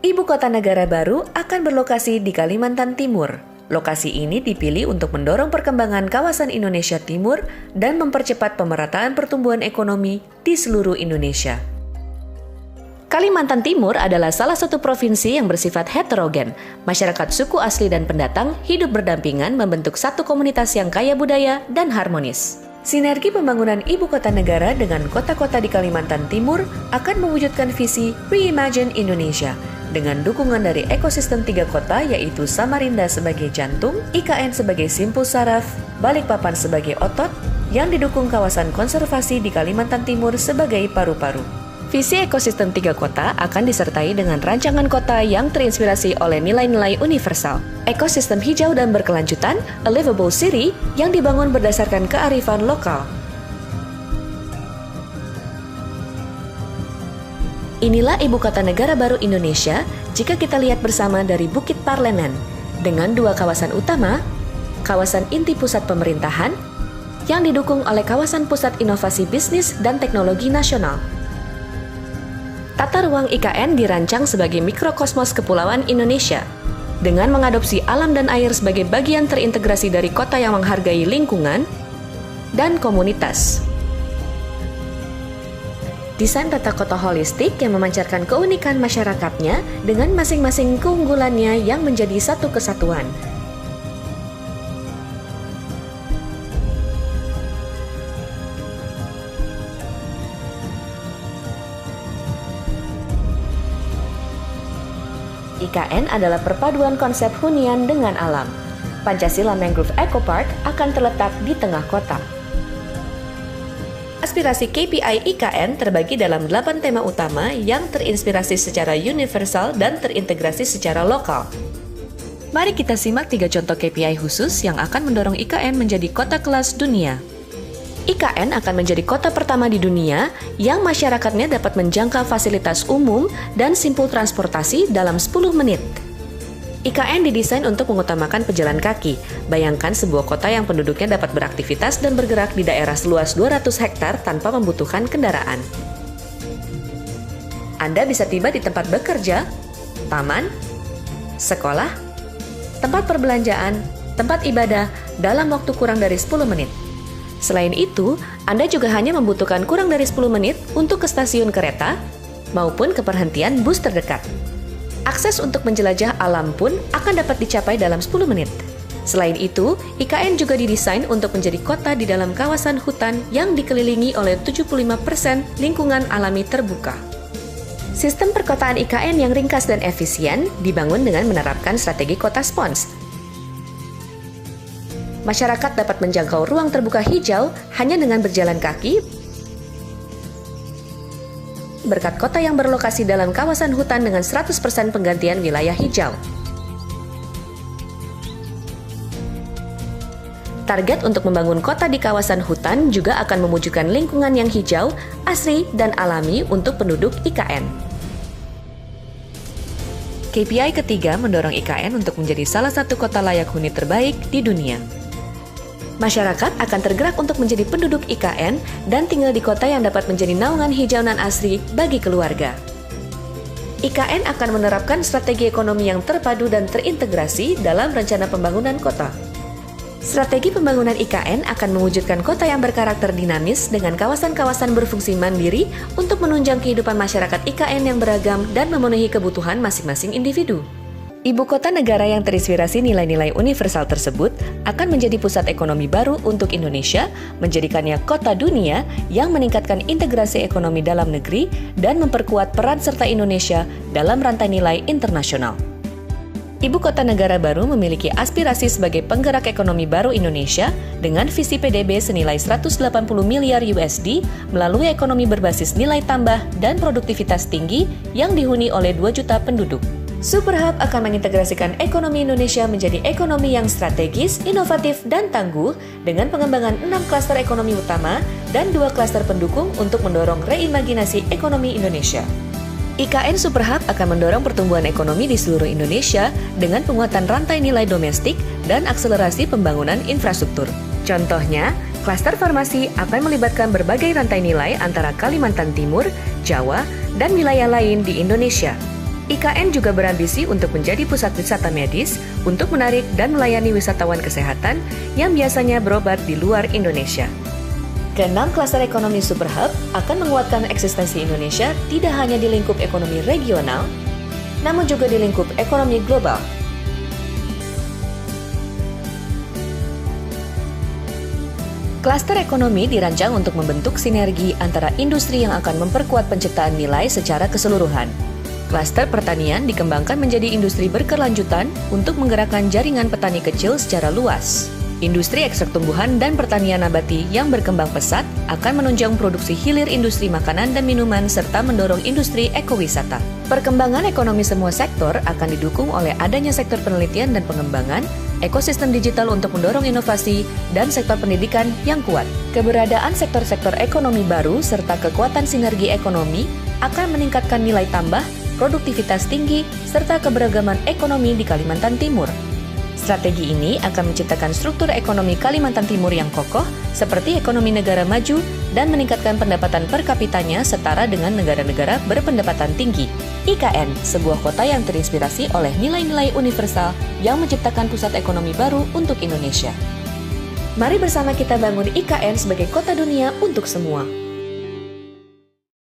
Ibu kota negara baru akan berlokasi di Kalimantan Timur. Lokasi ini dipilih untuk mendorong perkembangan kawasan Indonesia Timur dan mempercepat pemerataan pertumbuhan ekonomi di seluruh Indonesia. Kalimantan Timur adalah salah satu provinsi yang bersifat heterogen. Masyarakat suku asli dan pendatang hidup berdampingan membentuk satu komunitas yang kaya budaya dan harmonis. Sinergi pembangunan ibu kota negara dengan kota-kota di Kalimantan Timur akan mewujudkan visi Reimagine Indonesia dengan dukungan dari ekosistem 3 kota yaitu Samarinda sebagai jantung, IKN sebagai simpul saraf, Balikpapan sebagai otot, yang didukung kawasan konservasi di Kalimantan Timur sebagai paru-paru. Visi ekosistem 3 kota akan disertai dengan rancangan kota yang terinspirasi oleh nilai-nilai universal. Ekosistem hijau dan berkelanjutan, a livable city, yang dibangun berdasarkan kearifan lokal. Inilah ibu kota negara baru Indonesia jika kita lihat bersama dari Bukit Parlemen, dengan 2 kawasan utama, kawasan inti pusat pemerintahan, yang didukung oleh kawasan pusat inovasi bisnis dan teknologi nasional. Tata ruang IKN dirancang sebagai mikrokosmos kepulauan Indonesia, dengan mengadopsi alam dan air sebagai bagian terintegrasi dari kota yang menghargai lingkungan dan komunitas. Desain tata kota holistik yang memancarkan keunikan masyarakatnya dengan masing-masing keunggulannya yang menjadi satu kesatuan. IKN adalah perpaduan konsep hunian dengan alam. Pancasila Mangrove Eco Park akan terletak di tengah kota. Aspirasi KPI IKN terbagi dalam 8 tema utama yang terinspirasi secara universal dan terintegrasi secara lokal. Mari kita simak 3 contoh KPI khusus yang akan mendorong IKN menjadi kota kelas dunia. IKN akan menjadi kota pertama di dunia yang masyarakatnya dapat menjangkau fasilitas umum dan simpul transportasi dalam 10 menit. IKN didesain untuk mengutamakan pejalan kaki. Bayangkan sebuah kota yang penduduknya dapat beraktivitas dan bergerak di daerah seluas 200 hektar tanpa membutuhkan kendaraan. Anda bisa tiba di tempat bekerja, taman, sekolah, tempat perbelanjaan, tempat ibadah dalam waktu kurang dari 10 menit. Selain itu, Anda juga hanya membutuhkan kurang dari 10 menit untuk ke stasiun kereta maupun ke perhentian bus terdekat. Akses untuk menjelajah alam pun akan dapat dicapai dalam 10 menit. Selain itu, IKN juga didesain untuk menjadi kota di dalam kawasan hutan yang dikelilingi oleh 75% lingkungan alami terbuka. Sistem perkotaan IKN yang ringkas dan efisien dibangun dengan menerapkan strategi kota spons. Masyarakat dapat menjangkau ruang terbuka hijau hanya dengan berjalan kaki berkat kota yang berlokasi dalam kawasan hutan dengan 100% penggantian wilayah hijau. Target untuk membangun kota di kawasan hutan juga akan mewujudkan lingkungan yang hijau, asri, dan alami untuk penduduk IKN. KPI ketiga mendorong IKN untuk menjadi salah satu kota layak huni terbaik di dunia. Masyarakat akan tergerak untuk menjadi penduduk IKN dan tinggal di kota yang dapat menjadi naungan hijau nan asri bagi keluarga. IKN akan menerapkan strategi ekonomi yang terpadu dan terintegrasi dalam rencana pembangunan kota. Strategi pembangunan IKN akan mewujudkan kota yang berkarakter dinamis dengan kawasan-kawasan berfungsi mandiri untuk menunjang kehidupan masyarakat IKN yang beragam dan memenuhi kebutuhan masing-masing individu. Ibu kota negara yang terinspirasi nilai-nilai universal tersebut akan menjadi pusat ekonomi baru untuk Indonesia, menjadikannya kota dunia yang meningkatkan integrasi ekonomi dalam negeri dan memperkuat peran serta Indonesia dalam rantai nilai internasional. Ibu kota negara baru memiliki aspirasi sebagai penggerak ekonomi baru Indonesia dengan visi PDB senilai 180 miliar USD melalui ekonomi berbasis nilai tambah dan produktivitas tinggi yang dihuni oleh 2 juta penduduk. Superhub akan mengintegrasikan ekonomi Indonesia menjadi ekonomi yang strategis, inovatif, dan tangguh dengan pengembangan 6 klaster ekonomi utama dan 2 klaster pendukung untuk mendorong reimaginasi ekonomi Indonesia. IKN Superhub akan mendorong pertumbuhan ekonomi di seluruh Indonesia dengan penguatan rantai nilai domestik dan akselerasi pembangunan infrastruktur. Contohnya, klaster farmasi akan melibatkan berbagai rantai nilai antara Kalimantan Timur, Jawa, dan wilayah lain di Indonesia. IKN juga berambisi untuk menjadi pusat wisata medis untuk menarik dan melayani wisatawan kesehatan yang biasanya berobat di luar Indonesia. Keenam, klaster ekonomi Super Hub akan menguatkan eksistensi Indonesia tidak hanya di lingkup ekonomi regional, namun juga di lingkup ekonomi global. Klaster ekonomi dirancang untuk membentuk sinergi antara industri yang akan memperkuat penciptaan nilai secara keseluruhan. Klaster pertanian dikembangkan menjadi industri berkelanjutan untuk menggerakkan jaringan petani kecil secara luas. Industri ekstrak tumbuhan dan pertanian nabati yang berkembang pesat akan menunjang produksi hilir industri makanan dan minuman serta mendorong industri ekowisata. Perkembangan ekonomi semua sektor akan didukung oleh adanya sektor penelitian dan pengembangan, ekosistem digital untuk mendorong inovasi, dan sektor pendidikan yang kuat. Keberadaan sektor-sektor ekonomi baru serta kekuatan sinergi ekonomi akan meningkatkan nilai tambah, produktivitas tinggi, serta keberagaman ekonomi di Kalimantan Timur. Strategi ini akan menciptakan struktur ekonomi Kalimantan Timur yang kokoh, seperti ekonomi negara maju, dan meningkatkan pendapatan per kapitanya setara dengan negara-negara berpendapatan tinggi. IKN, sebuah kota yang terinspirasi oleh nilai-nilai universal yang menciptakan pusat ekonomi baru untuk Indonesia. Mari bersama kita bangun IKN sebagai kota dunia untuk semua.